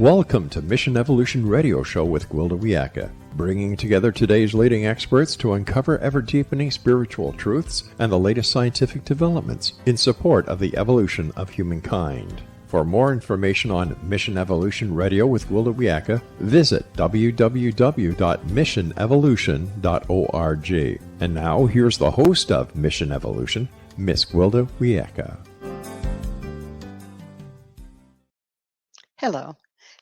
Welcome to Mission Evolution Radio Show with Gwilda Wiyaka, bringing together today's leading experts to uncover ever-deepening spiritual truths and the latest scientific developments in support of the evolution of humankind. For more information on Mission Evolution Radio with Gwilda Wiyaka, visit www.missionevolution.org. And now, here's the host of Mission Evolution, Miss Gwilda Wiyaka. Hello.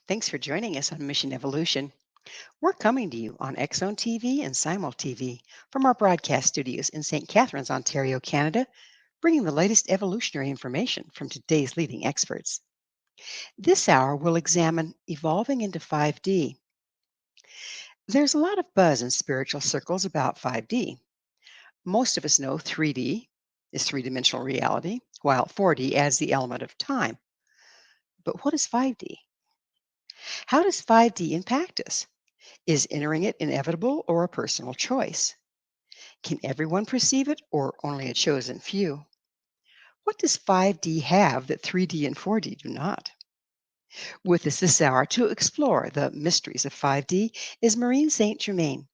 Thanks for joining us on Mission Evolution. We're coming to you on X-Zone TV and Simul TV from our broadcast studios in St. Catharines, Ontario, Canada, bringing the latest evolutionary information from today's leading experts. This hour will examine evolving into 5D. There's a lot of buzz in spiritual circles about 5D. Most of us know 3D is three-dimensional reality, while 4D adds the element of time. But what is 5D? How does 5D impact us? Is entering it inevitable or a personal choice? Can everyone perceive it or only a chosen few? What does 5D have that 3D and 4D do not? With us this hour to explore the mysteries of 5D is Maureen Germain.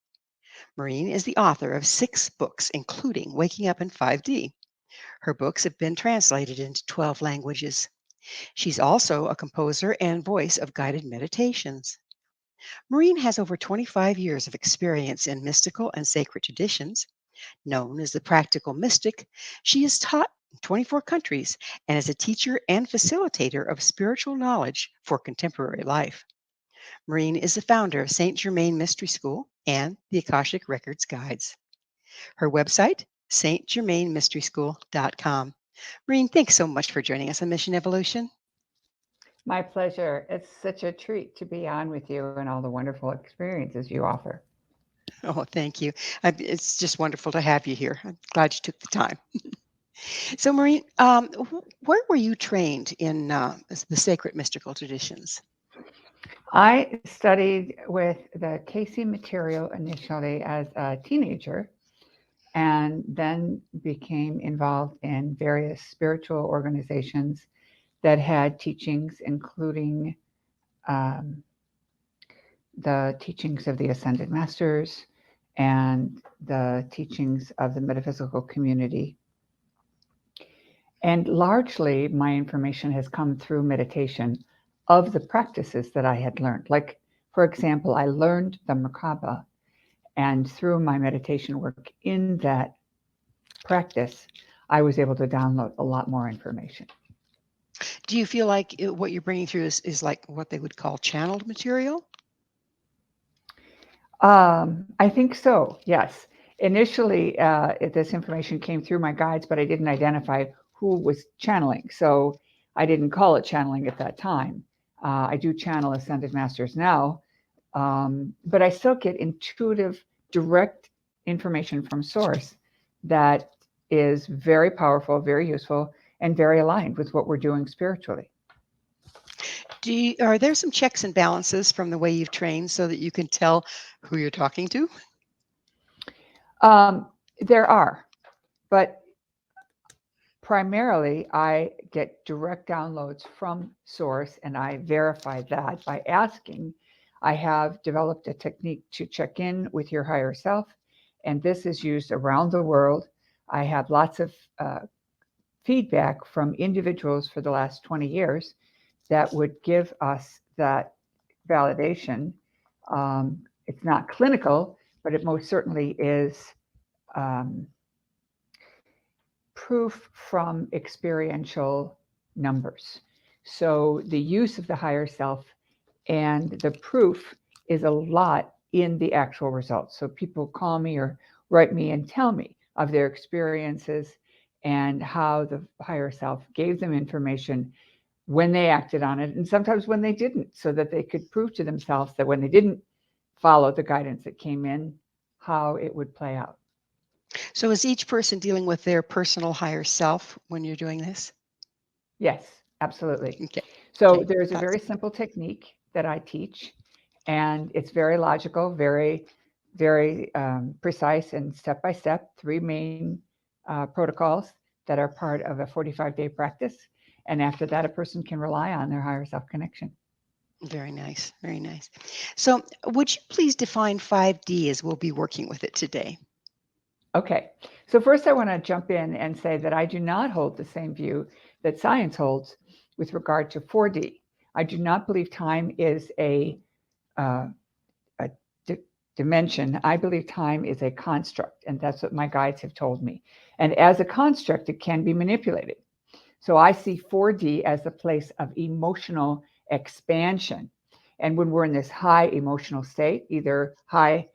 Maureen is the author of 6 books, including Waking Up in 5D. Her books have been translated into 12 languages. She's also a composer and voice of guided meditations. Maureen has over 25 years of experience in mystical and sacred traditions. Known as the practical mystic, she has taught in 24 countries and is a teacher and facilitator of spiritual knowledge for contemporary life. Maureen is the founder of Germain Mystery School and the Akashic Records Guides. Her website, stgermainmysteryschool.com. Maureen, thanks so much for joining us on Mission Evolution. My pleasure. It's such a treat to be on with you and all the wonderful experiences you offer. Oh, thank you. It's just wonderful to have you here. I'm glad you took the time. So, Maureen, where were you trained in the sacred mystical traditions? I studied with the Casey material initially as a teenager, and then became involved in various spiritual organizations that had teachings, including the teachings of the Ascended Masters and the teachings of the metaphysical community. And largely, my information has come through meditation of the practices that I had learned. Like, for example, I learned the Merkaba, and through my meditation work in that practice, I was able to download a lot more information. Do you feel like what you're bringing through is like what they would call channeled material? I think so, yes. Initially, this information came through my guides, but I didn't identify who was channeling. So I didn't call it channeling at that time. I do channel Ascended Masters now, but I still get intuitive, direct information from source that is very powerful, very useful, and very aligned with what we're doing spiritually. Are there some checks and balances from the way you've trained so that you can tell who you're talking to? There are, but primarily I get direct downloads from source, and I verify that by asking. I have developed a technique to check in with your higher self, and this is used around the world. I have lots of feedback from individuals for the last 20 years that would give us that validation. It's not clinical, but it most certainly is proof from experiential numbers. So the use of the higher self and the proof is a lot in the actual results. So people call me or write me and tell me of their experiences and how the higher self gave them information when they acted on it, and sometimes when they didn't, so that they could prove to themselves that when they didn't follow the guidance that came in, how it would play out. So is each person dealing with their personal higher self when you're doing this? Yes, absolutely. Okay. So Okay. there's a very simple technique that I teach, and it's very logical, very, very precise and step-by-step, 3 main protocols that are part of a 45-day practice. And after that, a person can rely on their higher self connection. Very nice. Very nice. So, would you please define 5D as we'll be working with it today? Okay, so first I want to jump in and say that I do not hold the same view that science holds with regard to 4D. I do not believe time is a dimension. I believe time is a construct, and that's what my guides have told me. And as a construct, it can be manipulated. So I see 4D as the place of emotional expansion. And when we're in this high emotional state, either high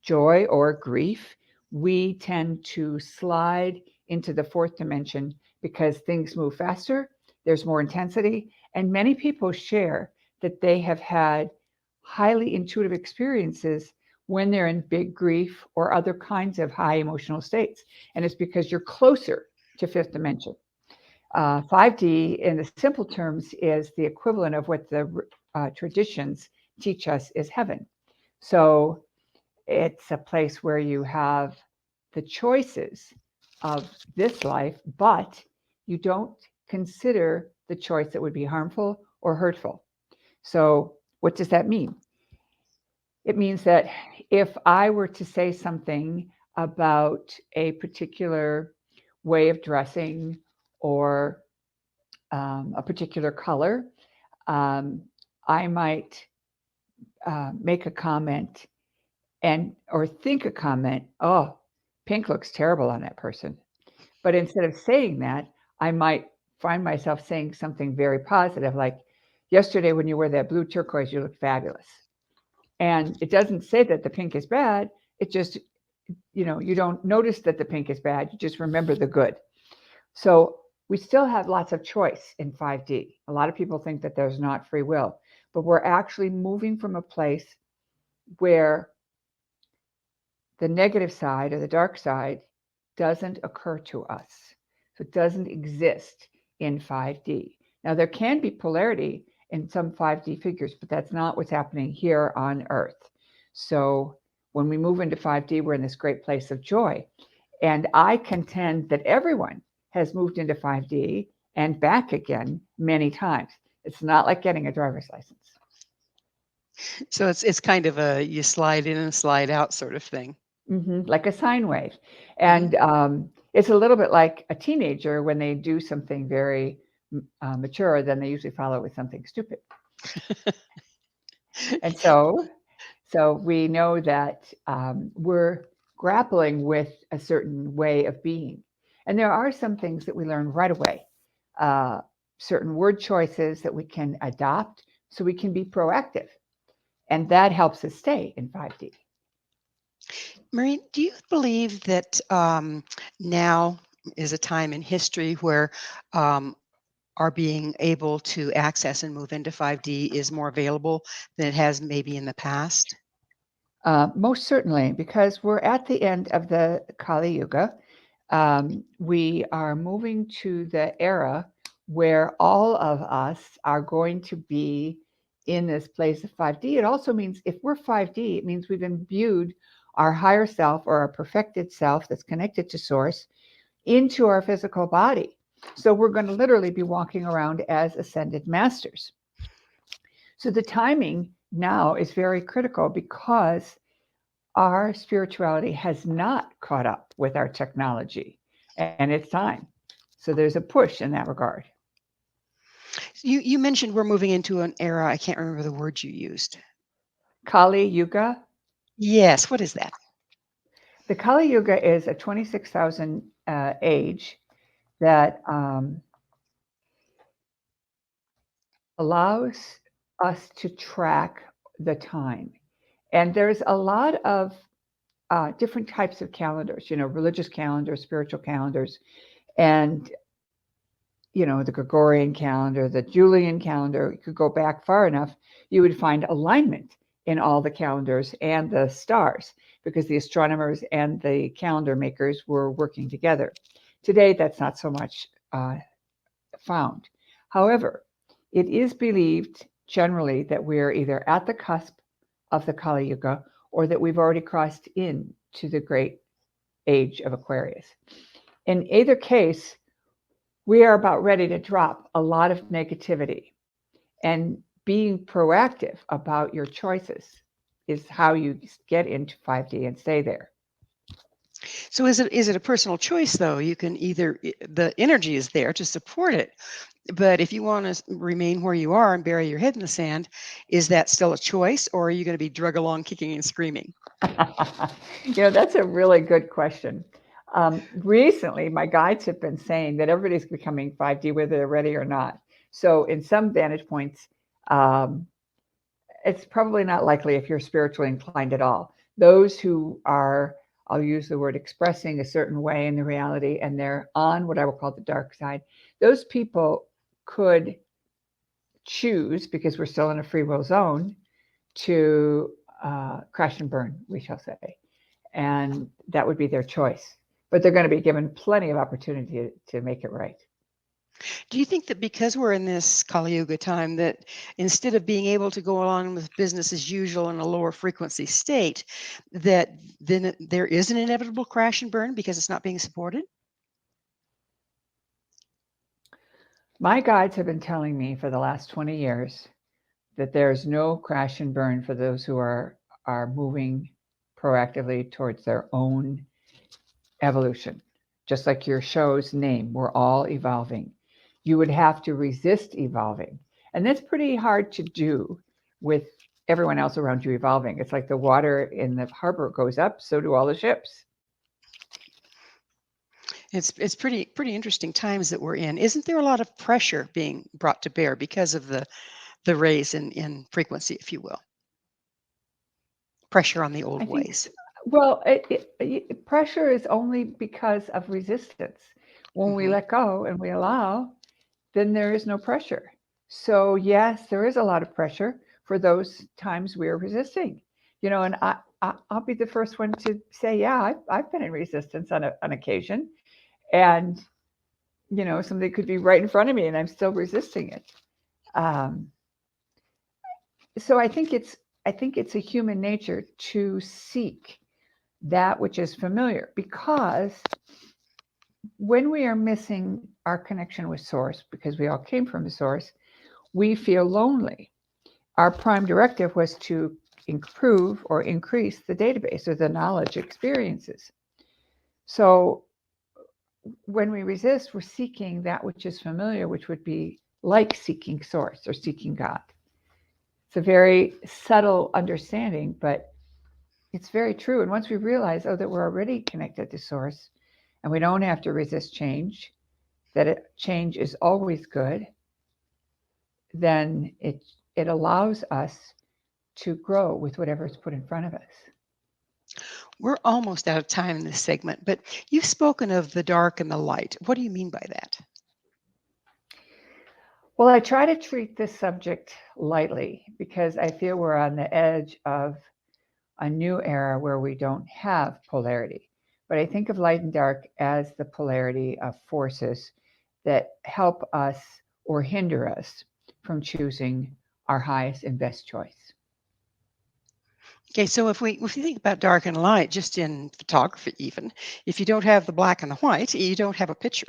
joy or grief, we tend to slide into the fourth dimension because things move faster, there's more intensity, and many people share that they have had highly intuitive experiences when they're in big grief or other kinds of high emotional states. And it's because you're closer to fifth dimension. 5D, in the simple terms, is the equivalent of what the traditions teach us is heaven. So it's a place where you have the choices of this life, but you don't consider the choice that would be harmful or hurtful. So what does that mean? It means that if I were to say something about a particular way of dressing or a particular color, I might make a comment or think a comment, oh, pink looks terrible on that person. But instead of saying that, I might find myself saying something very positive, like, yesterday when you wore that blue turquoise, you looked fabulous. And it doesn't say that the pink is bad. It just, you don't notice that the pink is bad. You just remember the good. So we still have lots of choice in 5D. A lot of people think that there's not free will, but we're actually moving from a place where the negative side or the dark side doesn't occur to us. So it doesn't exist in 5D. Now, there can be polarity in some 5D figures, but that's not what's happening here on Earth. So when we move into 5D, we're in this great place of joy. And I contend that everyone has moved into 5D and back again many times. It's not like getting a driver's license. So it's kind of a you slide in and slide out sort of thing. Like a sine wave. And it's a little bit like a teenager when they do something very mature, then they usually follow with something stupid. And so we know that we're grappling with a certain way of being. And there are some things that we learn right away, certain word choices that we can adopt so we can be proactive. And that helps us stay in 5D. Maureen, do you believe that now is a time in history where our being able to access and move into 5D is more available than it has maybe in the past? Most certainly, because we're at the end of the Kali Yuga. We are moving to the era where all of us are going to be in this place of 5D. It also means if we're 5D, it means we've imbued our higher self or our perfected self that's connected to source into our physical body. So we're going to literally be walking around as ascended masters. So the timing now is very critical because our spirituality has not caught up with our technology, and it's time. So there's a push in that regard. You mentioned we're moving into an era. I can't remember the word you used. Kali Yuga. Yes. What is that? The Kali Yuga is a 26,000 age that allows us to track the time. And there's a lot of different types of calendars, religious calendars, spiritual calendars, and, the Gregorian calendar, the Julian calendar. You could go back far enough, you would find alignment in all the calendars and the stars because the astronomers and the calendar makers were working together. Today, that's not so much found. However, it is believed generally that we're either at the cusp of the Kali Yuga or that we've already crossed into the great age of Aquarius. In either case, we are about ready to drop a lot of negativity and being proactive about your choices is how you get into 5D and stay there. So is it a personal choice though? You can either, the energy is there to support it, but if you want to remain where you are and bury your head in the sand, is that still a choice, or are you going to be drug along kicking and screaming? That's a really good question. Recently, my guides have been saying that everybody's becoming 5D whether they're ready or not. So in some vantage points, it's probably not likely if you're spiritually inclined at all. Those who are, I'll use the word, expressing a certain way in the reality, and they're on what I will call the dark side, those people could choose, because we're still in a free will zone, to crash and burn, we shall say. And that would be their choice. But they're going to be given plenty of opportunity to make it right. Do you think that because we're in this Kali Yuga time, that instead of being able to go on with business as usual in a lower frequency state, that then there is an inevitable crash and burn because it's not being supported? My guides have been telling me for the last 20 years that there's no crash and burn for those who are moving proactively towards their own evolution. Just like your show's name, we're all evolving. You would have to resist evolving. And that's pretty hard to do with everyone else around you evolving. It's like the water in the harbor goes up, so do all the ships. It's pretty interesting times that we're in. Isn't there a lot of pressure being brought to bear because of the raise in frequency, if you will? Pressure on the old ways. Well, pressure is only because of resistance. When we let go and we allow, then there is no pressure. So yes, there is a lot of pressure for those times we're resisting. And I'll be the first one to say, yeah, I've been in resistance on occasion, and somebody could be right in front of me and I'm still resisting it. So I think it's a human nature to seek that which is familiar, because when we are missing our connection with source, because we all came from the source, we feel lonely. Our prime directive was to improve or increase the database or the knowledge experiences. So when we resist, we're seeking that which is familiar, which would be like seeking source or seeking God. It's a very subtle understanding, but it's very true. And once we realize, that we're already connected to source and we don't have to resist change, that change is always good, then it allows us to grow with whatever is put in front of us. We're almost out of time in this segment, but you've spoken of the dark and the light. What do you mean by that? Well, I try to treat this subject lightly because I feel we're on the edge of a new era where we don't have polarity. But I think of light and dark as the polarity of forces that help us or hinder us from choosing our highest and best choice. Okay, so if you think about dark and light, just in photography even, if you don't have the black and the white, you don't have a picture.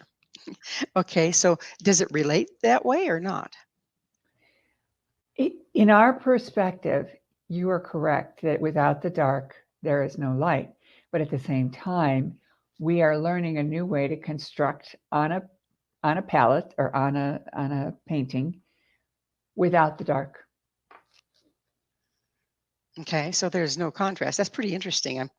Okay, so does it relate that way or not? In our perspective, you are correct that without the dark, there is no light. But at the same time, we are learning a new way to construct on a palette or on a painting without the dark. Okay, so there's no contrast. That's pretty interesting. I'm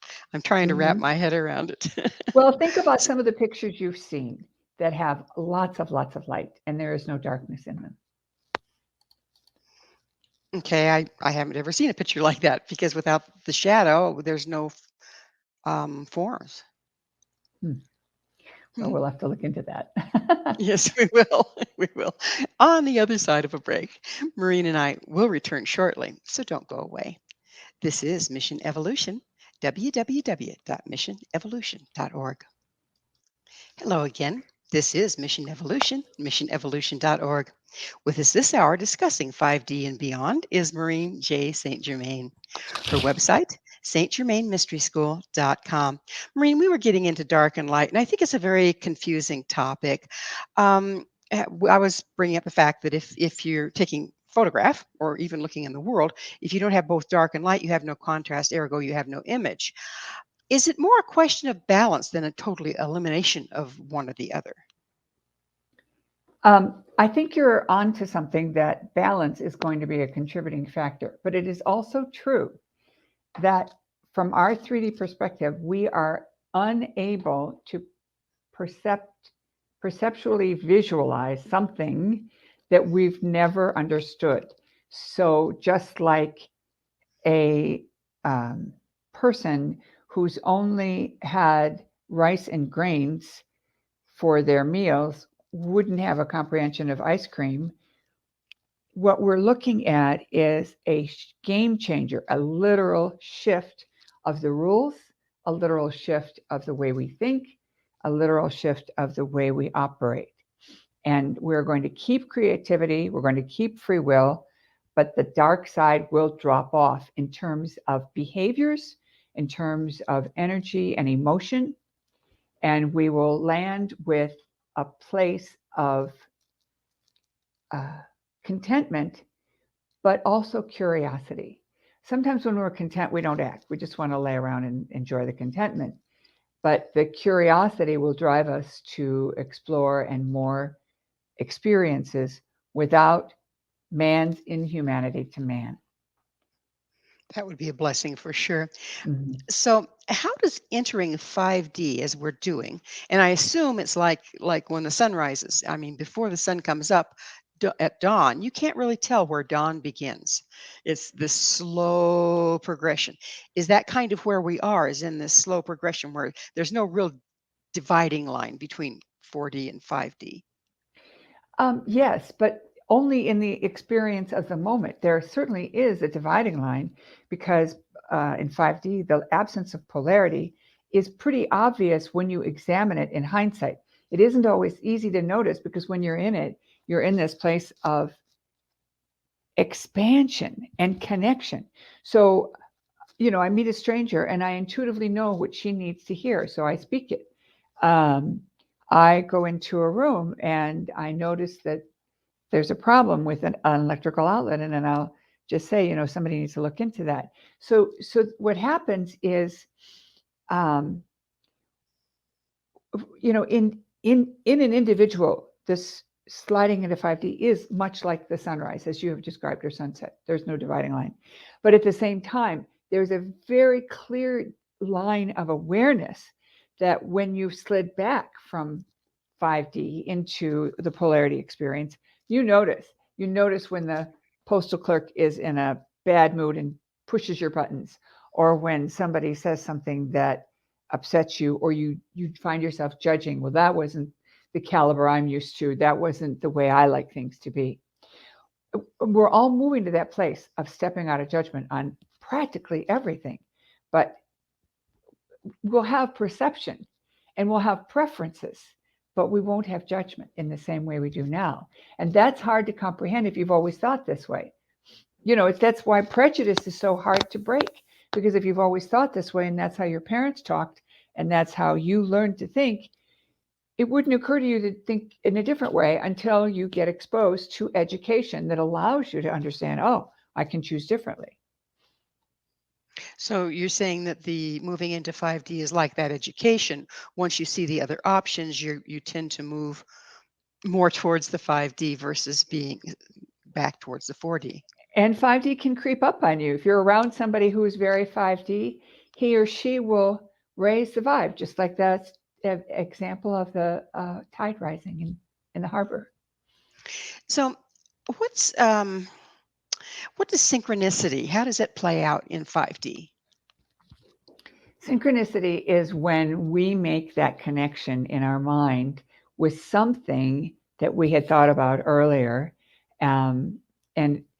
trying to wrap my head around it. Well, think about some of the pictures you've seen that have lots of light, and there is no darkness in them. Okay, I haven't ever seen a picture like that, because without the shadow, there's no forms. Well, we'll have to look into that. Yes, we will. We will. On the other side of a break, Maureen and I will return shortly, so don't go away. This is Mission Evolution, www.missionevolution.org. Hello again. This is Mission Evolution, missionevolution.org. With us this hour discussing 5D and beyond is Maureen J. St. Germain. Her website, stgermainmysteryschool.com. Maureen, we were getting into dark and light, and I think it's a very confusing topic. I was bringing up the fact that if you're taking photograph or even looking in the world. If you don't have both dark and light, you have no contrast, ergo, you have no image. Is it more a question of balance than a totally elimination of one or the other? I think you're onto something, that balance is going to be a contributing factor. But it is also true that from our 3D perspective, we are unable to perceptually visualize something that we've never understood. So just like a person who's only had rice and grains for their meals wouldn't have a comprehension of ice cream. What we're looking at is a game changer, a literal shift of the rules, a literal shift of the way we think, a literal shift of the way we operate. And we're going to keep creativity, we're going to keep free will, but the dark side will drop off in terms of behaviors, in terms of energy and emotion, and we will land with a place of contentment, but also curiosity. Sometimes when we're content, we don't act. We just want to lay around and enjoy the contentment. But the curiosity will drive us to explore and more experiences without man's inhumanity to man. That would be a blessing for sure. Mm-hmm. So, how does entering 5D as we're doing, and I assume it's like when the sun rises. I mean, before the sun comes up at dawn, you can't really tell where dawn begins. It's this slow progression. Is that kind of where we are? Is in this slow progression where there's no real dividing line between 4D and 5D? Yes, but only in the experience of the moment. There certainly is a dividing line, because in 5D, the absence of polarity is pretty obvious when you examine it in hindsight. It isn't always easy to notice, because when you're in it, you're in this place of expansion and connection. So, I meet a stranger and I intuitively know what she needs to hear, so I speak it. I go into a room and I notice that there's a problem with an electrical outlet, and then I'll just say, somebody needs to look into that. So what happens is, in an individual, this sliding into 5D is much like the sunrise, as you have described, or sunset. There's no dividing line. But at the same time, there's a very clear line of awareness that when you slid back from 5D into the polarity experience, you notice when the postal clerk is in a bad mood and pushes your buttons, or when somebody says something that upsets you, or you find yourself judging, well, that wasn't the caliber I'm used to, that wasn't the way I like things to be. We're all moving to that place of stepping out of judgment on practically everything, but we'll have perception and we'll have preferences, but we won't have judgment in the same way we do now. And that's hard to comprehend if you've always thought this way. That's why prejudice is so hard to break, because if you've always thought this way and that's how your parents talked and that's how you learned to think, it wouldn't occur to you to think in a different way until you get exposed to education that allows you to understand, oh, I can choose differently. So you're saying that the moving into 5D is like that education. Once you see the other options, you tend to move more towards the 5D versus being back towards the 4D. And 5D can creep up on you. If you're around somebody who is very 5D, he or she will raise the vibe, just like that example of the tide rising in the harbor. So what is synchronicity? How does it play out in 5D? Synchronicity is when we make that connection in our mind with something that we had thought about earlier. And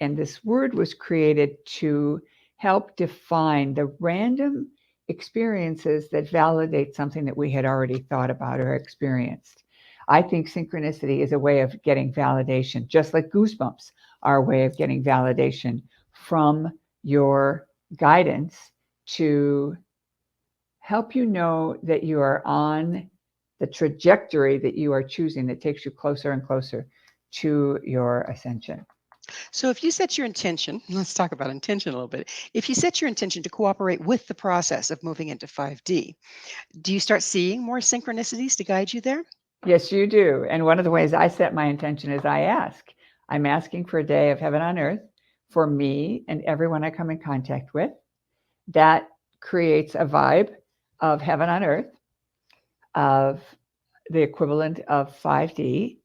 this word was created to help define the random experiences that validate something that we had already thought about or experienced. I think synchronicity is a way of getting validation, just like goosebumps are a way of getting validation from your guidance to help you know that you are on the trajectory that you are choosing that takes you closer and closer to your ascension. So if you set your intention, let's talk about intention a little bit. If you set your intention to cooperate with the process of moving into 5D, do you start seeing more synchronicities to guide you there? Yes, you do. And one of the ways I set my intention is I'm asking for a day of heaven on earth for me and everyone I come in contact with. That creates a vibe of heaven on earth, of the equivalent of 5D,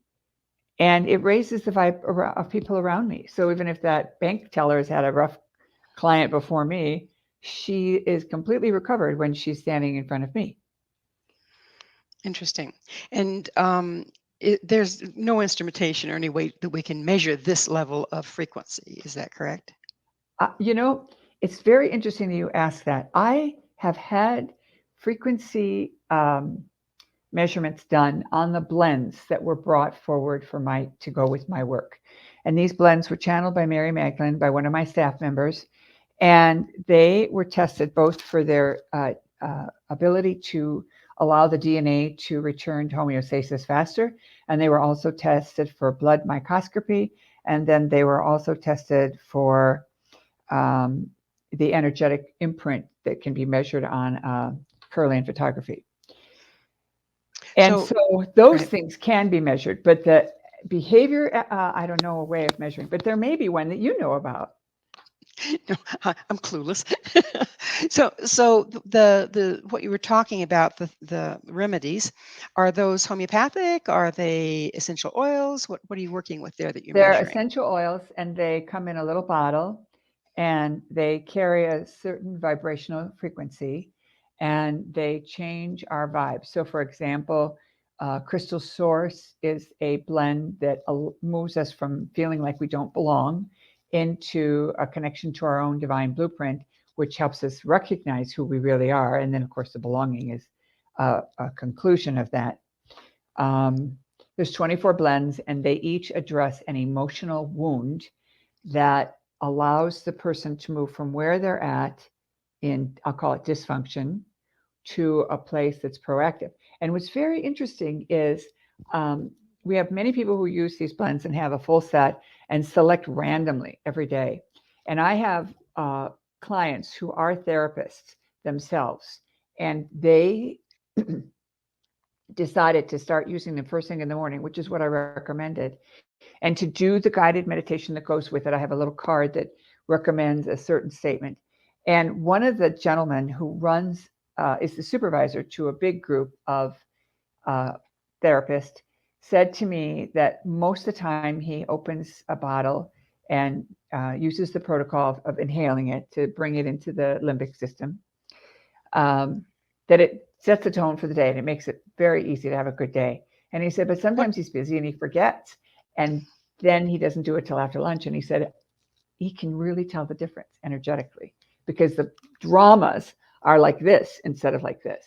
and it raises the vibe of people around me. So even if that bank teller has had a rough client before me, she is completely recovered when she's standing in front of me. Interesting. And there's no instrumentation or any way that we can measure this level of frequency. Is that correct? It's very interesting that you ask that. I have had frequency measurements done on the blends that were brought forward to go with my work. And these blends were channeled by Mary Magdalene, by one of my staff members, and they were tested both for their ability to allow the DNA to return to homeostasis faster, and they were also tested for blood microscopy, and then they were also tested for the energetic imprint that can be measured on Kirlian photography. And so those things can be measured, but the behavior, I don't know a way of measuring, but there may be one that you know about. No, I'm clueless. So the what you were talking about, the remedies, are those homeopathic? Are they essential oils? What are you working with there that you're They're measuring? essential oils, and they come in a little bottle, and they carry a certain vibrational frequency, and they change our vibe. So, for example, Crystal Source is a blend that moves us from feeling like we don't belong into a connection to our own divine blueprint, which helps us recognize who we really are. And then, of course, the belonging is a conclusion of that. There's 24 blends, and they each address an emotional wound that allows the person to move from where they're at in, I'll call it dysfunction, to a place that's proactive. And what's very interesting is we have many people who use these blends and have a full set and select randomly every day. And I have clients who are therapists themselves, and they decided to start using them first thing in the morning, which is what I recommended. And to do the guided meditation that goes with it, I have a little card that recommends a certain statement. And one of the gentlemen who runs, is the supervisor to a big group of therapists, said to me that most of the time he opens a bottle and uses the protocol of inhaling it to bring it into the limbic system, that it sets the tone for the day and it makes it very easy to have a good day. And he said, but sometimes he's busy and he forgets. And then he doesn't do it till after lunch. And he said, he can really tell the difference energetically because the dramas are like this instead of like this.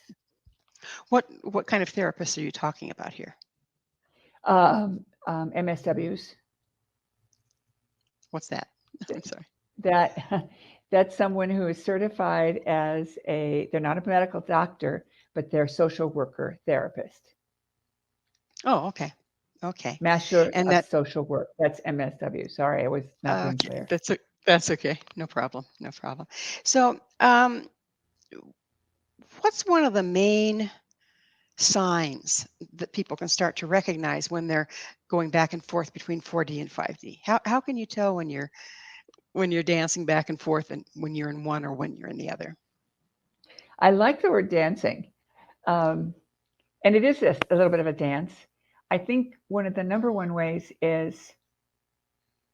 What kind of therapists are you talking about here? MSWs. What's that? I'm sorry. That's someone who is certified as they're not a medical doctor, but they're social worker therapist. Oh, okay. Okay. Master And of Social Work. That's MSW. Sorry, I was not being clear. That's okay. No problem. No problem. So, what's one of the main signs that people can start to recognize when they're going back and forth between 4D and 5D? How can you tell when you're dancing back and forth and when you're in one or when you're in the other? I like the word dancing. And it is a little bit of a dance. I think one of the number one ways is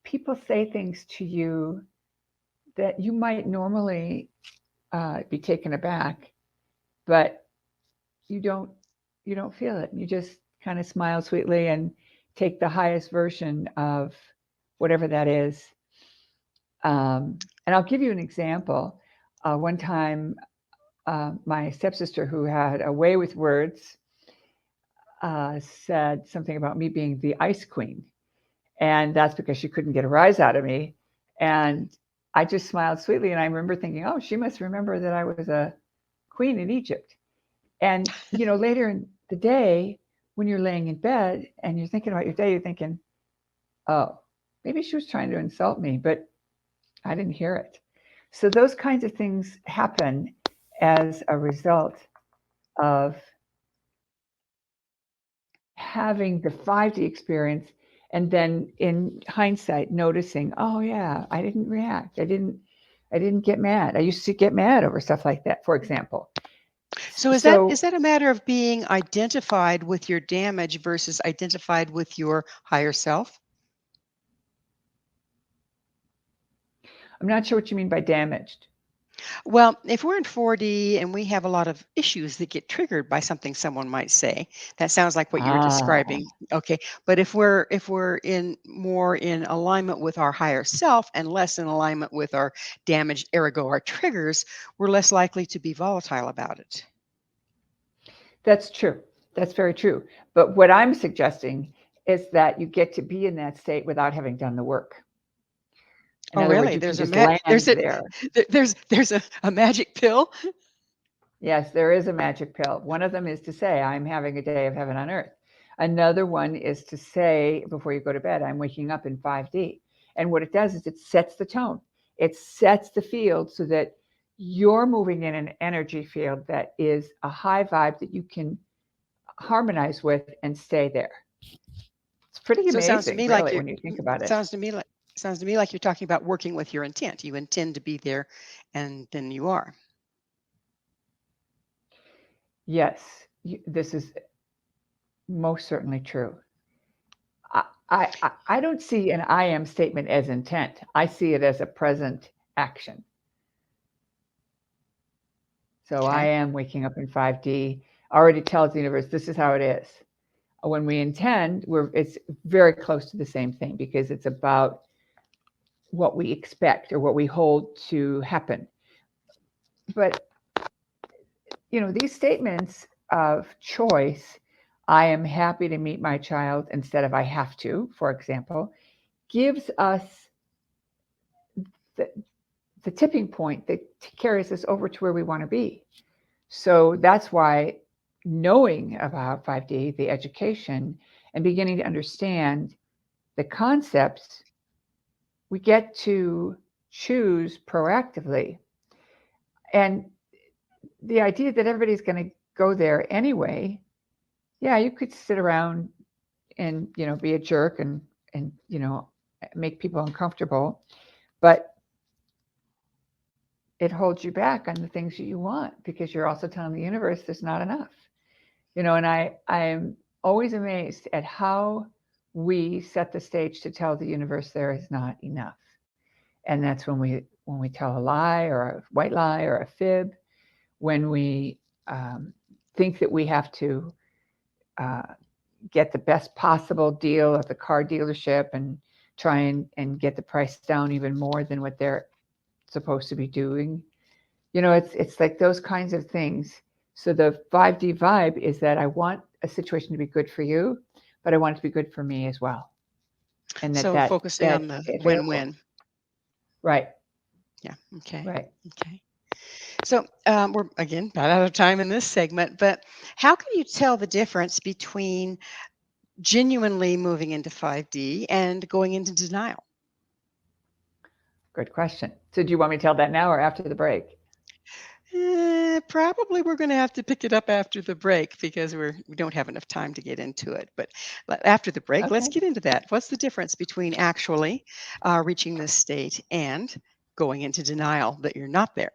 people say things to you that you might normally be taken aback, but you don't feel it. You just kind of smile sweetly and take the highest version of whatever that is. And I'll give you an example. One time, my stepsister, who had a way with words, said something about me being the ice queen. And that's because she couldn't get a rise out of me. And I just smiled sweetly. And I remember thinking, oh, she must remember that I was a queen in Egypt. And, later in the day, when you're laying in bed and you're thinking about your day, you're thinking, oh, maybe she was trying to insult me, but I didn't hear it. So those kinds of things happen as a result of having the 5D experience, and then in hindsight noticing, oh yeah, I didn't react. I didn't get mad. I used to get mad over stuff like that, for example. So is that a matter of being identified with your damage versus identified with your higher self? I'm not sure what you mean by damaged. Well, if we're in 4D and we have a lot of issues that get triggered by something someone might say, that sounds like what you're describing. Okay. But if we're in more in alignment with our higher self and less in alignment with our damaged, ergo our triggers, we're less likely to be volatile about it. That's true. That's very true. But what I'm suggesting is that you get to be in that state without having done the work. In other words, you can just land there. There's a magic pill. Yes, there is a magic pill. One of them is to say, I'm having a day of heaven on earth. Another one is to say, before you go to bed, I'm waking up in 5D. And what it does is it sets the tone. It sets the field so that you're moving in an energy field that is a high vibe that you can harmonize with and stay there. It's pretty amazing, it sounds to me really, when you think about it. Sounds to me like you're talking about working with your intent. You intend to be there, and then you are. Yes, this is most certainly true. I don't see an I am statement as intent. I see it as a present action. So Okay. I am waking up in 5D already tells the universe this is how it is. When we intend, it's very close to the same thing because it's about what we expect or what we hold to happen. But these statements of choice, I am happy to meet my child instead of I have to, for example, gives us the tipping point that carries us over to where we want to be. So that's why knowing about 5D, the education, and beginning to understand the concepts, we get to choose proactively. And the idea that everybody's going to go there anyway, yeah, you could sit around and, be a jerk and make people uncomfortable, but it holds you back on the things that you want because you're also telling the universe there's not enough. And I'm always amazed at how we set the stage to tell the universe there is not enough. And that's when we tell a lie or a white lie or a fib, when we think that we have to get the best possible deal at the car dealership and try and get the price down even more than what they're supposed to be doing. It's like those kinds of things. So the 5D vibe is that I want a situation to be good for you, but I want it to be good for me as well. And that focusing on the win-win. Right. Yeah. Okay. Right. Okay. So we're, again, not out of time in this segment, but how can you tell the difference between genuinely moving into 5D and going into denial? Good question. So do you want me to tell that now or after the break? Probably we're going to have to pick it up after the break because we don't have enough time to get into it. But after the break, let's get into that. What's the difference between actually reaching this state and going into denial that you're not there?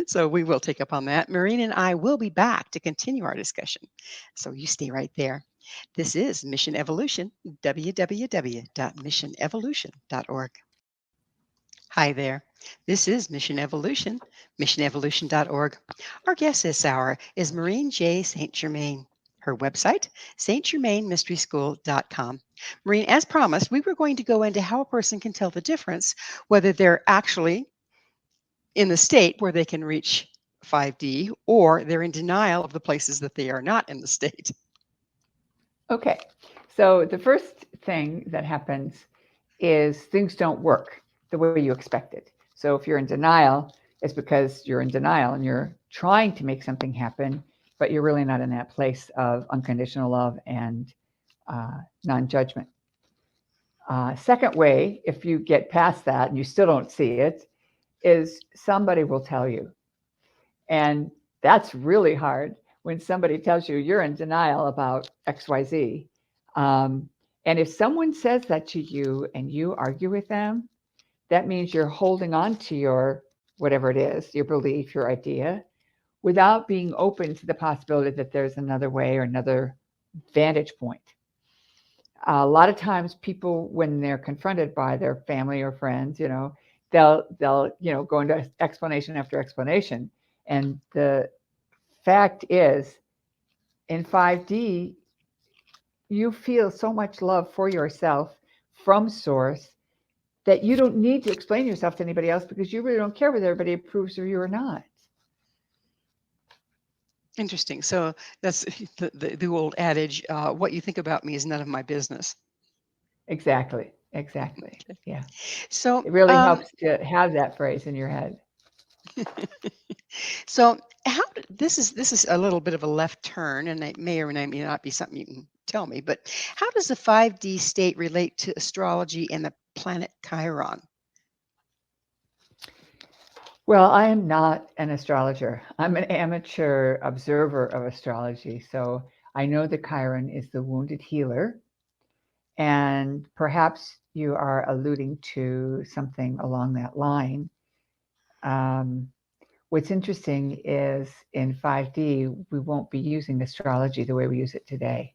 So we will take up on that. Maureen and I will be back to continue our discussion. So you stay right there. This is Mission Evolution, www.missionevolution.org. Hi there. This is Mission Evolution, missionevolution.org. Our guest this hour is Maureen J. St. Germain. Her website, stgermainmysteryschool.com. Maureen, as promised, we were going to go into how a person can tell the difference, whether they're actually in the state where they can reach 5D or they're in denial of the places that they are not in the state. Okay. So the first thing that happens is things don't work the way you expected. So if you're in denial, it's because you're in denial and you're trying to make something happen, but you're really not in that place of unconditional love and non-judgment. Second way, if you get past that and you still don't see it, is somebody will tell you. And that's really hard when somebody tells you you're in denial about XYZ. And if someone says that to you and you argue with them, that means you're holding on to your whatever it is, your belief, your idea, without being open to the possibility that there's another way or another vantage point. A lot of times people, when they're confronted by their family or friends, they'll go into explanation after explanation. And the fact is, in 5D, you feel so much love for yourself from source that you don't need to explain yourself to anybody else, because you really don't care whether everybody approves of you or not. Interesting. So that's the old adage, what you think about me is none of my business. Exactly. Yeah. So it really helps to have that phrase in your head. So this is a little bit of a left turn, and it may or may not be something you can tell me, but how does the 5D state relate to astrology and the planet Chiron? Well, I am not an astrologer. I'm an amateur observer of astrology. So I know that Chiron is the wounded healer. And perhaps you are alluding to something along that line. What's interesting is in 5D, we won't be using astrology the way we use it today.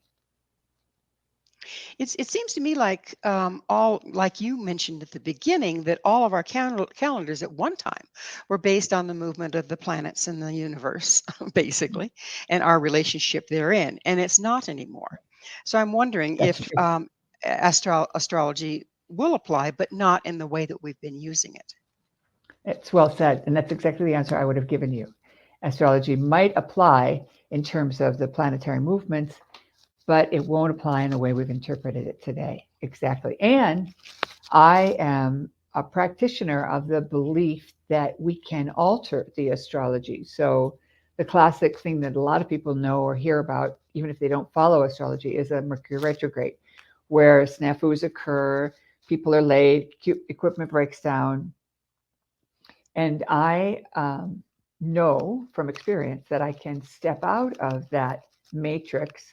It seems to me like all, like you mentioned at the beginning, that all of our calendars at one time were based on the movement of the planets in the universe, basically, and our relationship therein. And it's not anymore. So I'm wondering if astrology will apply, but not in the way that we've been using it. It's well said. And that's exactly the answer I would have given you. Astrology might apply in terms of the planetary movements, but it won't apply in the way we've interpreted it today. Exactly. And I am a practitioner of the belief that we can alter the astrology. So the classic thing that a lot of people know or hear about, even if they don't follow astrology, is a Mercury retrograde, where snafus occur, people are late, equipment breaks down. And I know from experience that I can step out of that matrix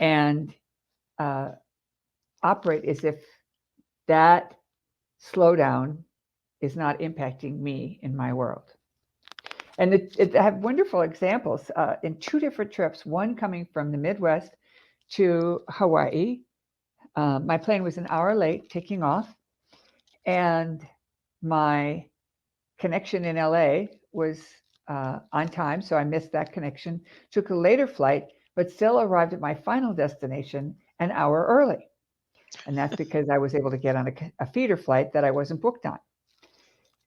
and operate as if that slowdown is not impacting me in my world. And I have wonderful examples in two different trips, one coming from the Midwest to Hawaii. My plane was an hour late taking off, and my connection in LA was on time, so I missed that connection. Took a later flight, but still arrived at my final destination an hour early. And that's because I was able to get on a feeder flight that I wasn't booked on.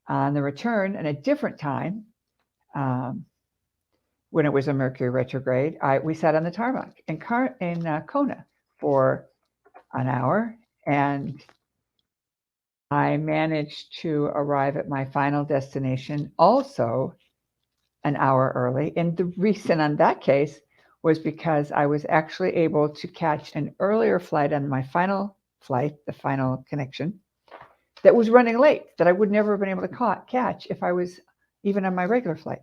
On the return, at a different time, when it was a Mercury retrograde, we sat on the tarmac in Kona for an hour, and I managed to arrive at my final destination also an hour early. And the reason on that case was because I was actually able to catch an earlier flight on my final flight, the final connection, that was running late, that I would never have been able to catch if I was even on my regular flight.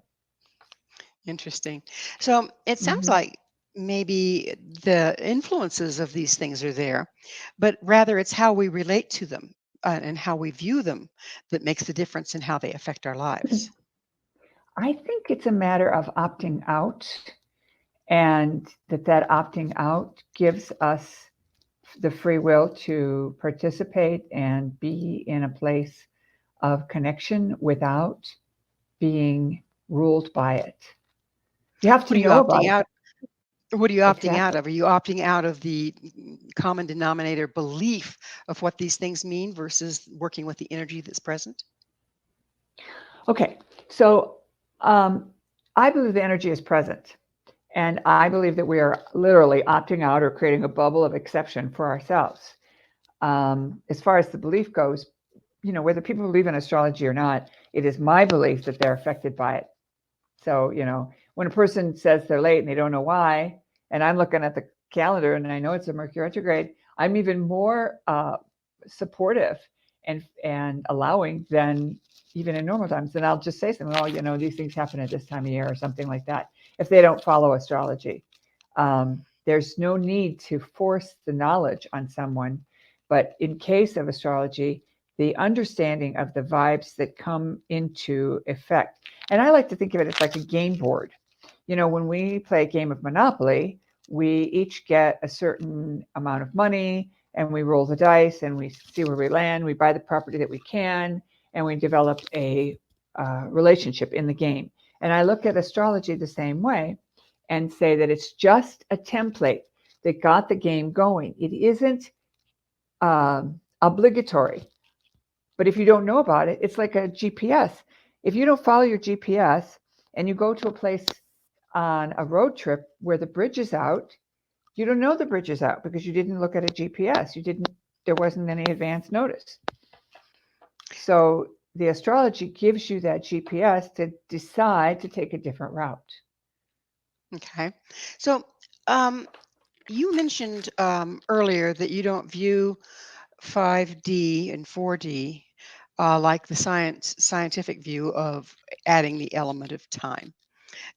Interesting. So it sounds like maybe the influences of these things are there, but rather it's how we relate to them and how we view them that makes the difference in how they affect our lives. I think it's a matter of opting out, and that opting out gives us the free will to participate and be in a place of connection without being ruled by it. You have to know about it. What are you opting out of? Are you opting out of the common denominator belief of what these things mean versus working with the energy that's present? Okay, so I believe the energy is present. And I believe that we are literally opting out or creating a bubble of exception for ourselves. As far as the belief goes, whether people believe in astrology or not, it is my belief that they're affected by it. So, when a person says they're late and they don't know why, and I'm looking at the calendar and I know it's a Mercury retrograde, I'm even more supportive and allowing than even in normal times. And I'll just say something, well, you know, these things happen at this time of year or something like that, if they don't follow astrology. There's no need to force the knowledge on someone. But in case of astrology, the understanding of the vibes that come into effect. And I like to think of it as like a game board. You know, when we play a game of Monopoly, we each get a certain amount of money and we roll the dice and we see where we land. We buy the property that we can and we develop a relationship in the game. And I look at astrology the same way and say that it's just a template that got the game going. It isn't obligatory. But if you don't know about it, it's like a GPS. If you don't follow your GPS and you go to a place on a road trip where the bridge is out, you don't know the bridge is out because you didn't look at a GPS. There wasn't any advance notice. So the astrology gives you that GPS to decide to take a different route. Okay. So you mentioned earlier that you don't view 5D and 4D like the scientific view of adding the element of time.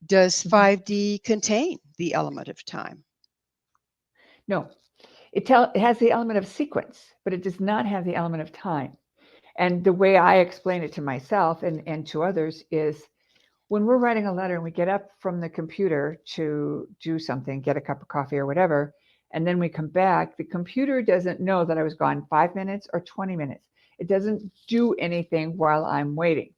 Does 5D contain the element of time? No, it has the element of sequence, but it does not have the element of time. And the way I explain it to myself and to others is when we're writing a letter and we get up from the computer to do something, get a cup of coffee or whatever, and then we come back, the computer doesn't know that I was gone 5 minutes or 20 minutes. It doesn't do anything while I'm waiting.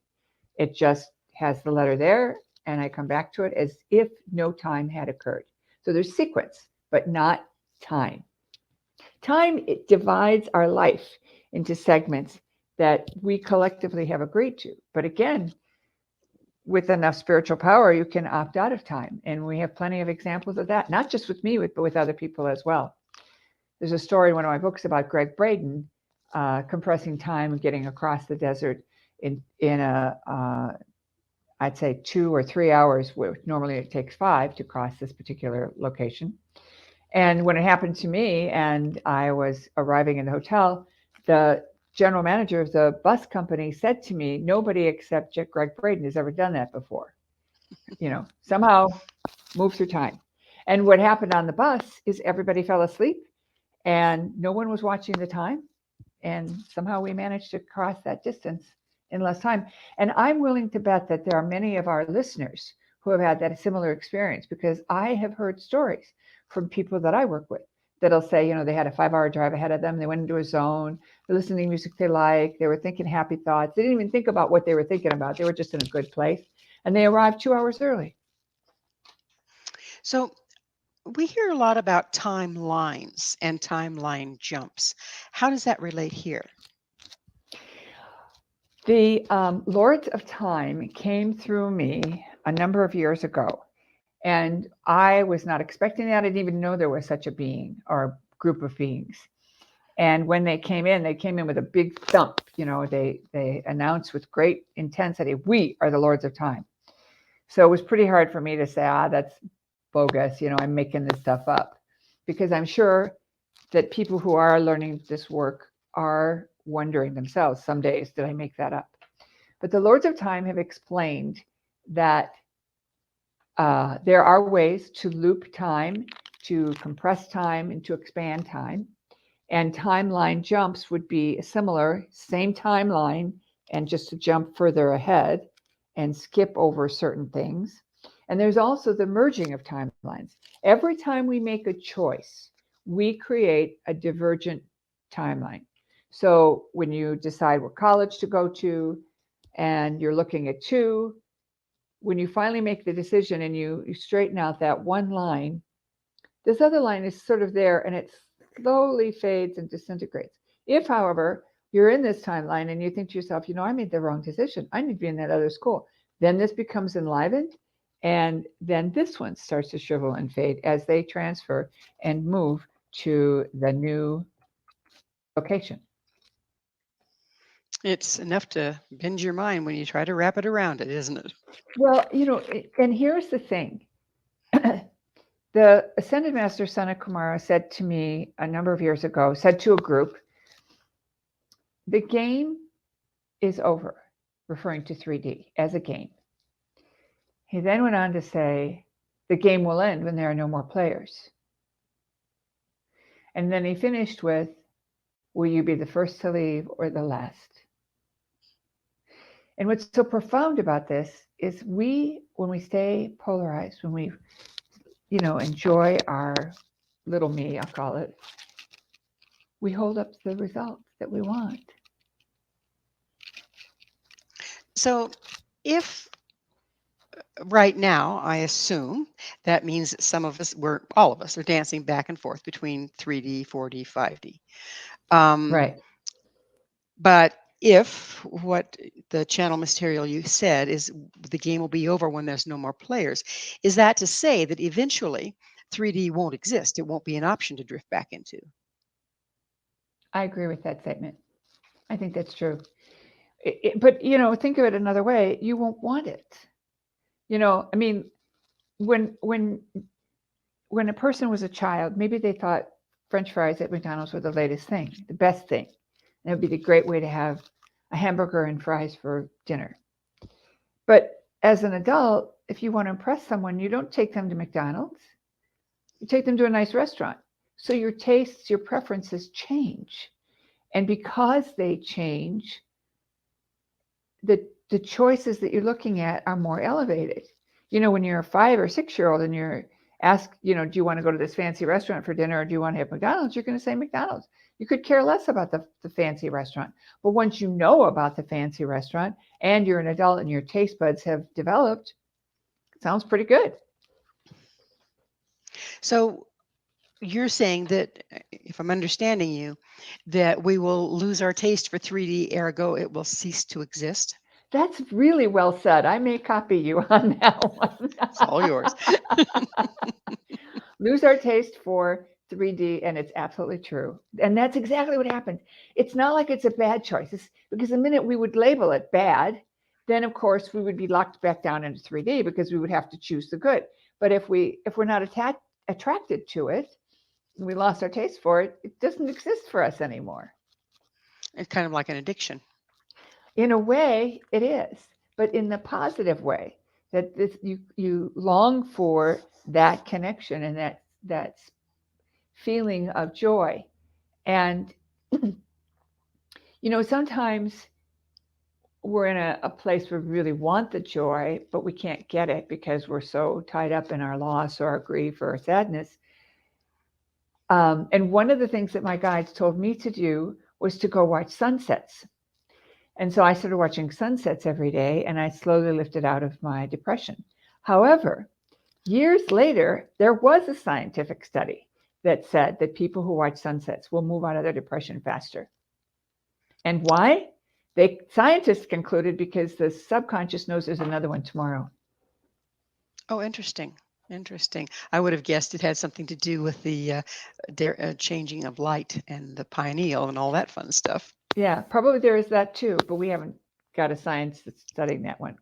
It just has the letter there and I come back to it as if no time had occurred. So there's sequence, but not time. Time, it divides our life into segments that we collectively have agreed to. But again, with enough spiritual power, you can opt out of time. And we have plenty of examples of that, not just with me, but with other people as well. There's a story in one of my books about Greg Braden compressing time and getting across the desert in I'd say 2 or 3 hours, where normally it takes 5 to cross this particular location. And when it happened to me and I was arriving in the hotel, the general manager of the bus company said to me, nobody except Greg Braden has ever done that before. You know, somehow move through time. And what happened on the bus is everybody fell asleep and no one was watching the time. And somehow we managed to cross that distance in less time. And I'm willing to bet that there are many of our listeners who have had that similar experience, because I have heard stories from people that I work with that'll say, you know, they had a 5-hour drive ahead of them. They went into a zone. They're listening to music they like. They were thinking happy thoughts. They didn't even think about what they were thinking about. They were just in a good place. And they arrived 2 hours early. So we hear a lot about timelines and timeline jumps. How does that relate here? The Lords of Time came through me a number of years ago. And I was not expecting that. I didn't even know there was such a being or group of beings. And when they came in with a big thump. You know, they announced with great intensity, we are the Lords of Time. So it was pretty hard for me to say, that's bogus. You know, I'm making this stuff up. Because I'm sure that people who are learning this work are wondering themselves, some days, did I make that up? But the Lords of Time have explained that there are ways to loop time, to compress time, and to expand time. And timeline jumps would be similar, same timeline, and just to jump further ahead and skip over certain things. And there's also the merging of timelines. Every time we make a choice, we create a divergent timeline. So when you decide what college to go to, and you're looking at 2, when you finally make the decision and you straighten out that one line, this other line is sort of there and it slowly fades and disintegrates. If, however, you're in this timeline and you think to yourself, you know, I made the wrong decision. I need to be in that other school. Then this becomes enlivened, and then this one starts to shrivel and fade as they transfer and move to the new location. It's enough to bend your mind when you try to wrap it around it, isn't it? Well, you know, and here's the thing. The Ascended Master Sana Kumara said to me a number of years ago, said to a group, the game is over, referring to 3D as a game. He then went on to say, the game will end when there are no more players. And then he finished with, will you be the first to leave or the last? And what's so profound about this is when we stay polarized, when we, enjoy our little me, I'll call it, we hold up the result that we want. So if right now, I assume that means that all of us are dancing back and forth between 3D, 4D, 5D. Right. But if what the channel material you said is the game will be over when there's no more players, is that to say that eventually 3D won't exist? It won't be an option to drift back into. I agree with that statement. I think that's true. But, think of it another way. You won't want it. I mean, when a person was a child, maybe they thought French fries at McDonald's were the latest thing, the best thing. It would be the great way to have a hamburger and fries for dinner. But as an adult, if you want to impress someone, you don't take them to McDonald's. You take them to a nice restaurant. So your tastes, your preferences change. And because they change, the choices that you're looking at are more elevated. When you're a 5 or 6-year-old and you're asked, do you want to go to this fancy restaurant for dinner or do you want to have McDonald's? You're going to say McDonald's. You could care less about the fancy restaurant. But once you know about the fancy restaurant and you're an adult and your taste buds have developed, it sounds pretty good. So you're saying that, if I'm understanding you, that we will lose our taste for 3D, ergo it will cease to exist? That's really well said. I may copy you on that one. It's all yours. Lose our taste for 3D, and it's absolutely true. And that's exactly what happened. It's not like it's a bad choice. Because the minute we would label it bad, then of course we would be locked back down into 3D because we would have to choose the good. But if we're not attracted to it, and we lost our taste for it, it doesn't exist for us anymore. It's kind of like an addiction. In a way, it is, but in the positive way, that you long for that connection and that feeling of joy. And, sometimes we're in a place where we really want the joy, but we can't get it because we're so tied up in our loss or our grief or our sadness. And one of the things that my guides told me to do was to go watch sunsets. And so I started watching sunsets every day, and I slowly lifted out of my depression. However, years later, there was a scientific study that said that people who watch sunsets will move out of their depression faster. And why? Scientists concluded because the subconscious knows there's another one tomorrow. Oh, interesting. I would have guessed it had something to do with the changing of light and the pineal and all that fun stuff. Yeah, probably there is that too, but we haven't got a science that's studying that one.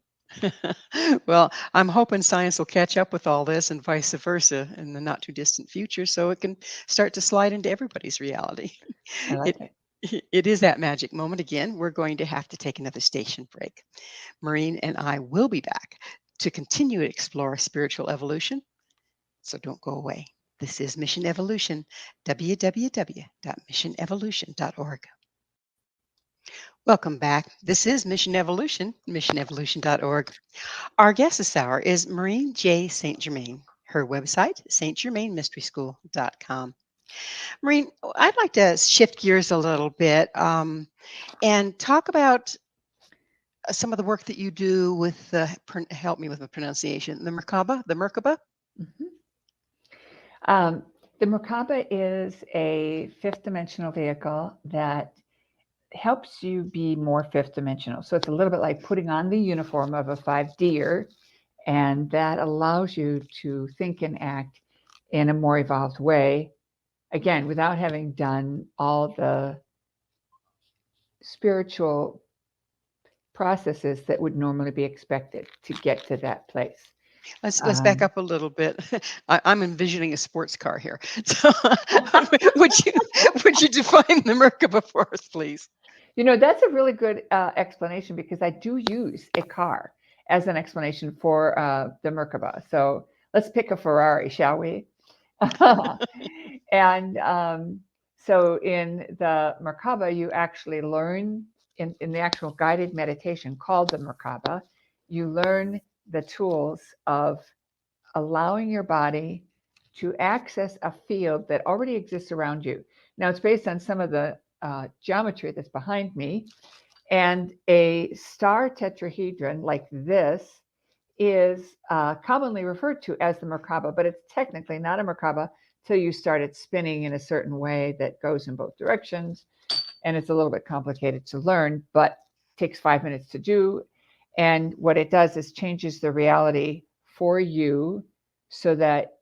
Well, I'm hoping science will catch up with all this and vice versa in the not too distant future, so it can start to slide into everybody's reality. I like it. It is that magic moment again. We're going to have to take another station break. Maureen and I will be back to continue to explore spiritual evolution. So don't go away. This is Mission Evolution, www.missionevolution.org. Welcome back. This is Mission Evolution, missionevolution.org. Our guest this hour is Maureen J. St. Germain. Her website, stgermainmysteryschool.com. Maureen, I'd like to shift gears a little bit and talk about some of the work that you do with help me with the pronunciation, the Merkaba. Mm-hmm. The Merkaba is a fifth dimensional vehicle that helps you be more fifth dimensional. So it's a little bit like putting on the uniform of a 5D'er, and that allows you to think and act in a more evolved way, again, without having done all the spiritual processes that would normally be expected to get to that place. Let's back up a little bit. I'm envisioning a sports car here. So would you define the Merkaba for us, please? That's a really good explanation, because I do use a car as an explanation for the Merkaba. So let's pick a Ferrari, shall we? And so in the Merkaba, you actually learn, in the actual guided meditation called the Merkaba, you learn the tools of allowing your body to access a field that already exists around you. Now, it's based on some of the geometry that's behind me. And a star tetrahedron like this is commonly referred to as the Merkaba, but it's technically not a Merkaba till you start it spinning in a certain way that goes in both directions. And it's a little bit complicated to learn, but takes 5 minutes to do. And what it does is changes the reality for you so that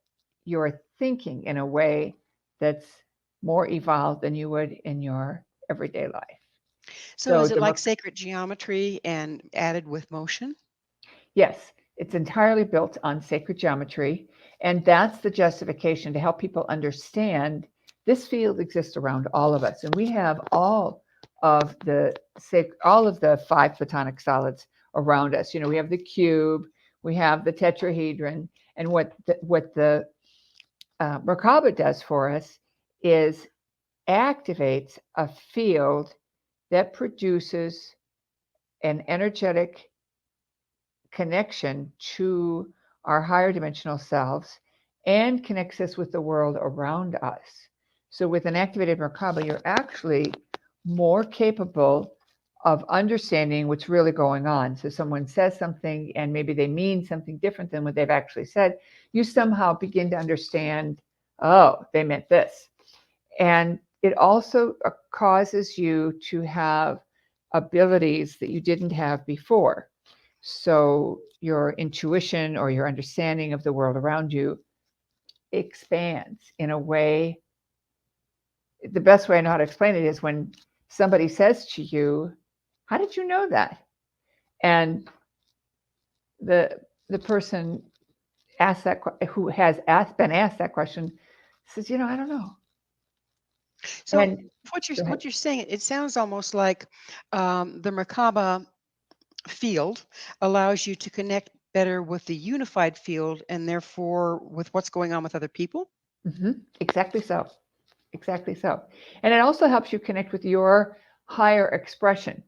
you're thinking in a way that's more evolved than you would in your everyday life. So is it like sacred geometry and added with motion? Yes, it's entirely built on sacred geometry. And that's the justification, to help people understand this field exists around all of us. And we have all of the 5 photonic solids around us. We have the cube, we have the tetrahedron. And what the Merkaba does for us is activates a field that produces an energetic connection to our higher dimensional selves and connects us with the world around us. So with an activated Merkaba, you're actually more capable of understanding what's really going on. So someone says something and maybe they mean something different than what they've actually said. You somehow begin to understand, oh, they meant this. And it also causes you to have abilities that you didn't have before. So your intuition or your understanding of the world around you expands in a way. The best way I know how to explain it is when somebody says to you, how did you know that? And the person asked that, who has been asked that question, says, I don't know. So what you're saying, it sounds almost like the Merkaba field allows you to connect better with the unified field and therefore with what's going on with other people. Mm-hmm. Exactly so. Exactly so. And it also helps you connect with your higher expression.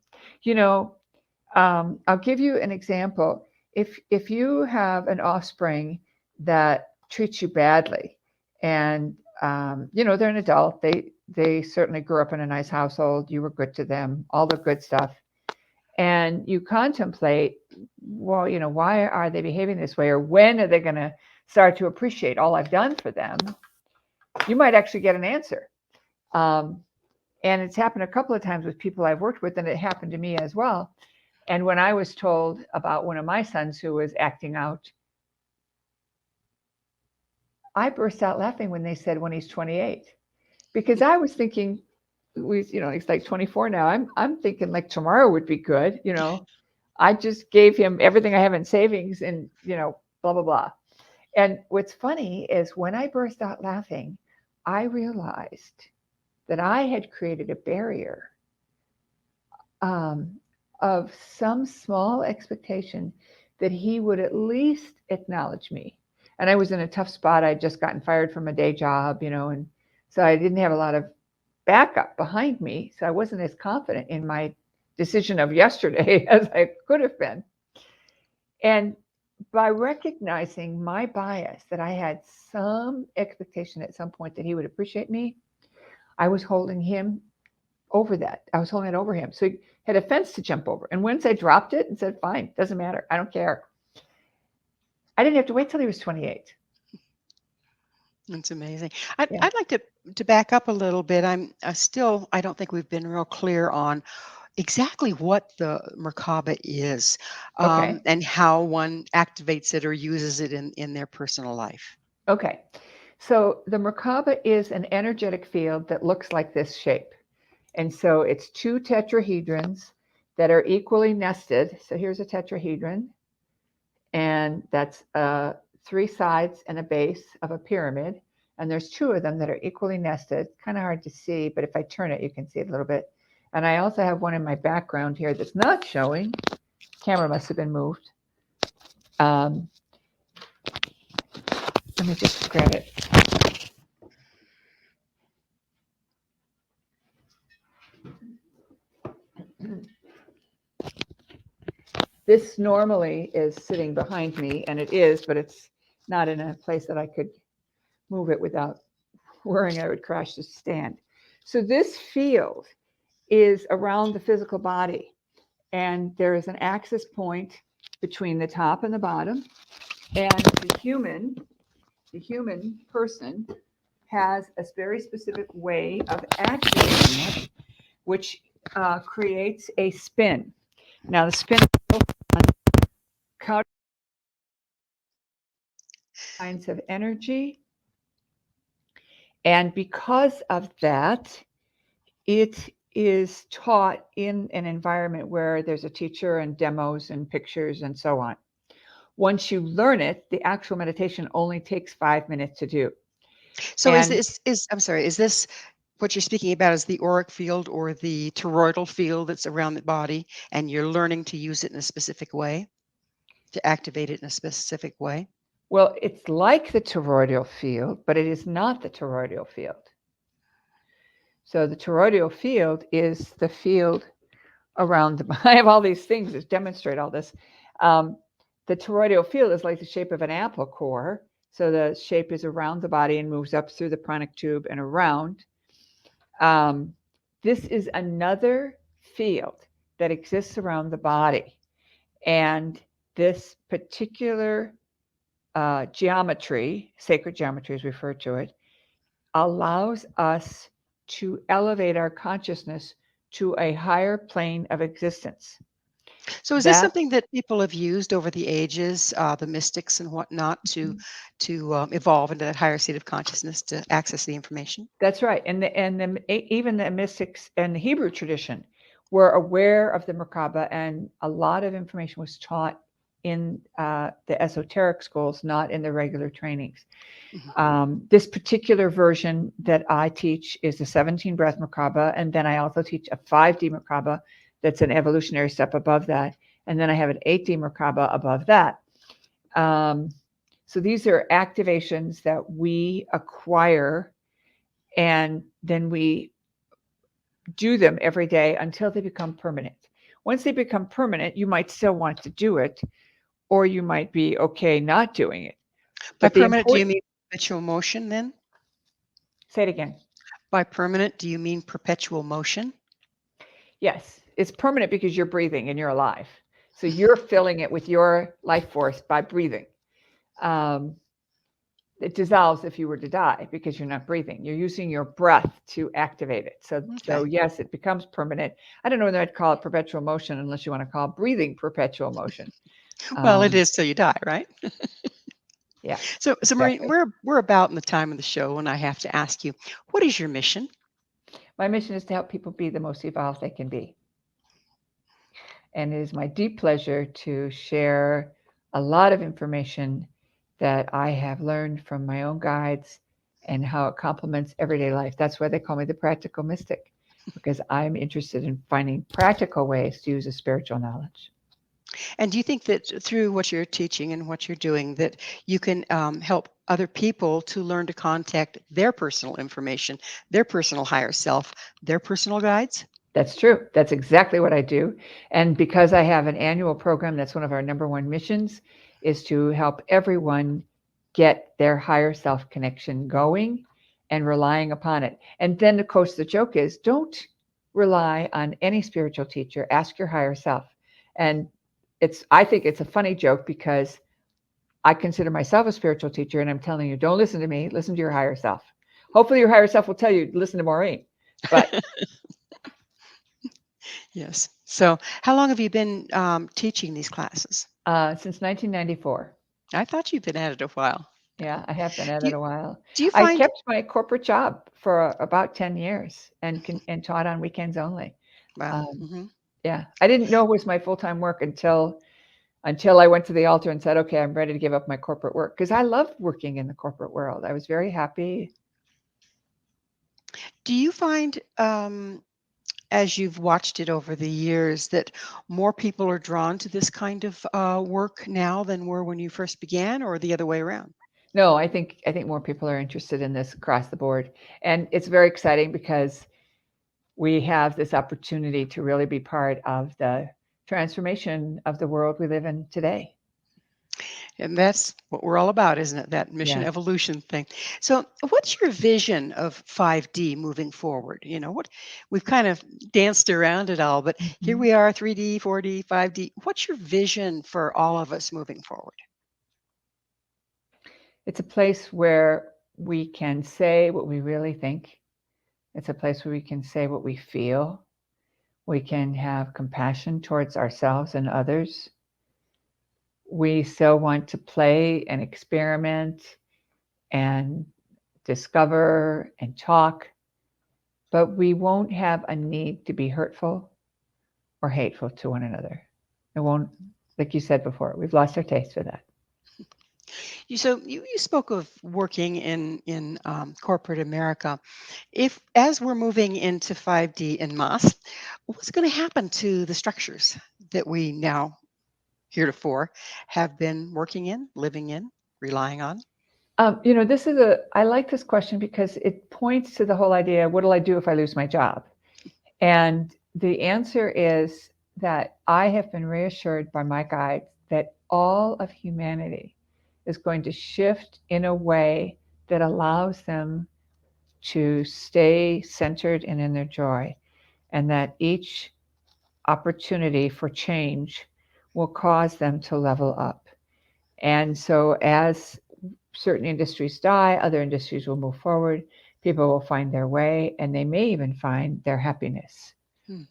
I'll give you an example. If you have an offspring that treats you badly, and they're an adult, they certainly grew up in a nice household, you were good to them, all the good stuff, and you contemplate, well, why are they behaving this way, or when are they going to start to appreciate all I've done for them? You might actually get an answer. And it's happened a couple of times with people I've worked with, and it happened to me as well. And when I was told about one of my sons who was acting out, I burst out laughing when they said when he's 28, because I was thinking, he's like 24 now. I'm thinking like tomorrow would be good. I just gave him everything I have in savings and, blah, blah, blah. And what's funny is when I burst out laughing, I realized that I had created a barrier of some small expectation that he would at least acknowledge me. And I was in a tough spot. I'd just gotten fired from a day job, and so I didn't have a lot of backup behind me. So I wasn't as confident in my decision of yesterday as I could have been. And by recognizing my bias, that I had some expectation at some point that he would appreciate me, I was holding him over that. I was holding it over him. So he had a fence to jump over. And once I dropped it and said, fine, doesn't matter, I don't care, I didn't have to wait till he was 28. That's amazing. I'd like to back up a little bit. I don't think we've been real clear on exactly what the Merkaba is, and how one activates it or uses it in their personal life. Okay. So the Merkaba is an energetic field that looks like this shape. And so it's 2 tetrahedrons that are equally nested. So here's a tetrahedron, and that's 3 sides and a base of a pyramid. And there's 2 of them that are equally nested. Kind of hard to see, but if I turn it, you can see it a little bit. And I also have one in my background here that's not showing. Camera must have been moved. Let me just grab it. This normally is sitting behind me, and it is, but it's not in a place that I could move it without worrying I would crash the stand. So this field is around the physical body, and there is an axis point between the top and the bottom, and the human person has a very specific way of activating it, which creates a spin. Now the spin kinds of energy, and because of that, it is taught in an environment where there's a teacher and demos and pictures and so on. Once you learn it, the actual meditation only takes 5 minutes to do. So I'm sorry, is this what you're speaking about is the auric field or the toroidal field that's around the body, and you're learning to use it in a specific way, to activate it in a specific way? Well, it's like the toroidal field, but it is not the toroidal field. So the toroidal field is the field around the, I have all these things that demonstrate all this. The toroidal field is like the shape of an apple core. So the shape is around the body and moves up through the pranic tube and around. This is another field that exists around the body. And this particular geometry, sacred geometry is referred to it, allows us to elevate our consciousness to a higher plane of existence. So is this something that people have used over the ages, the mystics and whatnot, to evolve into that higher state of consciousness to access the information? That's right. Even the mystics and the Hebrew tradition were aware of the Merkaba, and a lot of information was taught in the esoteric schools, not in the regular trainings. This particular version that I teach is the 17 breath Merkaba, and then I also teach a 5D Merkaba that's an evolutionary step above that, and then I have an 8D Merkaba above that. So these are activations that we acquire, and then we do them every day until they become permanent. Once they become permanent, you might still want to do it, or you might be okay not doing it. By permanent, do you mean perpetual motion then? Say it again. By permanent, do you mean perpetual motion? Yes, it's permanent because you're breathing and you're alive. So you're filling it with your life force by breathing. It dissolves if you were to die because you're not breathing. You're using your breath to activate it. So yes, it becomes permanent. I don't know whether I'd call it perpetual motion unless you want to call breathing perpetual motion. Well, it is till you die, right? Yeah. So Maureen, we're about in the time of the show, and I have to ask you, what is your mission? My mission is to help people be the most evolved they can be. And it is my deep pleasure to share a lot of information that I have learned from my own guides and how it complements everyday life. That's why they call me the practical mystic, because I'm interested in finding practical ways to use a spiritual knowledge. And do you think that through what you're teaching and what you're doing, that you can help other people to learn to contact their personal information, their personal higher self, their personal guides? That's true. That's exactly what I do. And because I have an annual program, that's one of our number one missions, is to help everyone get their higher self connection going and relying upon it. And then, of course, the joke is don't rely on any spiritual teacher. Ask your higher self. And I think it's a funny joke because I consider myself a spiritual teacher, and I'm telling you, don't listen to me, listen to your higher self. Hopefully your higher self will tell you, listen to Maureen. But yes. So how long have you been teaching these classes? Since 1994. I thought you've been at it a while. Yeah, I have been at it a while. Do you I find kept my corporate job for about 10 years and taught on weekends only. Wow. Yeah, I didn't know it was my full-time work until I went to the altar and said, okay, I'm ready to give up my corporate work, because I loved working in the corporate world. I was very happy. Do you find as you've watched it over the years, that more people are drawn to this kind of work now than were when you first began, or the other way around? No, I think more people are interested in this across the board, and it's very exciting because we have this opportunity to really be part of the transformation of the world we live in today. And that's what we're all about, isn't it? That mission Yes. evolution thing. So, what's your vision of 5D moving forward? What we've kind of danced around it all, but here Mhm. we are, 3D, 4D, 5D. What's your vision for all of us moving forward? It's a place where we can say what we really think. It's a place where we can say what we feel. We can have compassion towards ourselves and others. We still want to play and experiment and discover and talk, but we won't have a need to be hurtful or hateful to one another. It won't, like you said before, we've lost our taste for that. You spoke of working in corporate America. If as we're moving into 5D en masse, what's going to happen to the structures that we now heretofore have been working in, living in, relying on? I like this question because it points to the whole idea, what will I do if I lose my job? And the answer is that I have been reassured by my guides that all of humanity is going to shift in a way that allows them to stay centered and in their joy, and that each opportunity for change will cause them to level up. And so, as certain industries die, other industries will move forward, people will find their way, and they may even find their happiness. Hmm.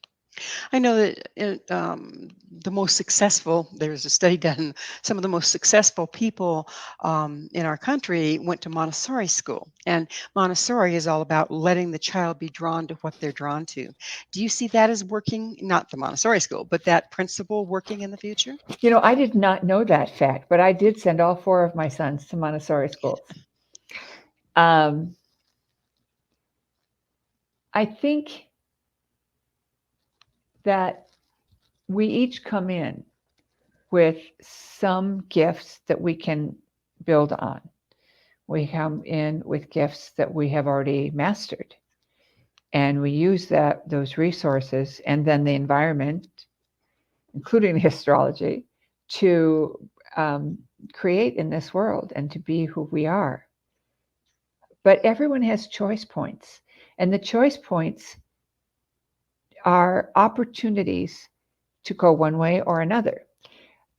I know that the most successful, there's a study done, some of the most successful people in our country went to Montessori school. And Montessori is all about letting the child be drawn to what they're drawn to. Do you see that as working, not the Montessori school, but that principle working in the future? I did not know that fact, but I did send all four of my sons to Montessori schools. Um, I think that we each come in with some gifts that we can build on. We come in with gifts that we have already mastered, and we use those resources and then the environment, including the astrology, to create in this world and to be who we are. But everyone has choice points, and the choice points are opportunities to go one way or another.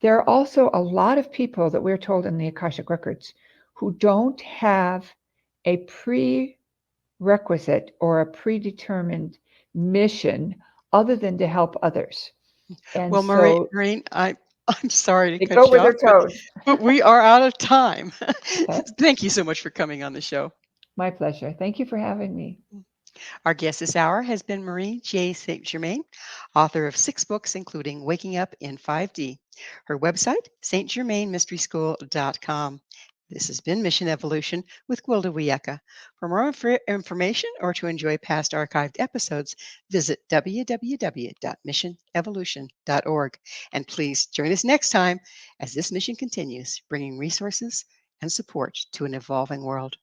There are also a lot of people that we're told in the Akashic Records who don't have a prerequisite or a predetermined mission other than to help others. And Well, so Maureen, I'm sorry to they go cut you where they're off, but told. we are out of time. Okay. Thank you so much for coming on the show. My pleasure. Thank you for having me. Our guest this hour has been Maureen J. St. Germain, author of 6 books, including Waking Up in 5D. Her website, stgermainmysteryschool.com. This has been Mission Evolution with Gwilda Wiyaka. For more information or to enjoy past archived episodes, visit www.missionevolution.org. And please join us next time as this mission continues, bringing resources and support to an evolving world.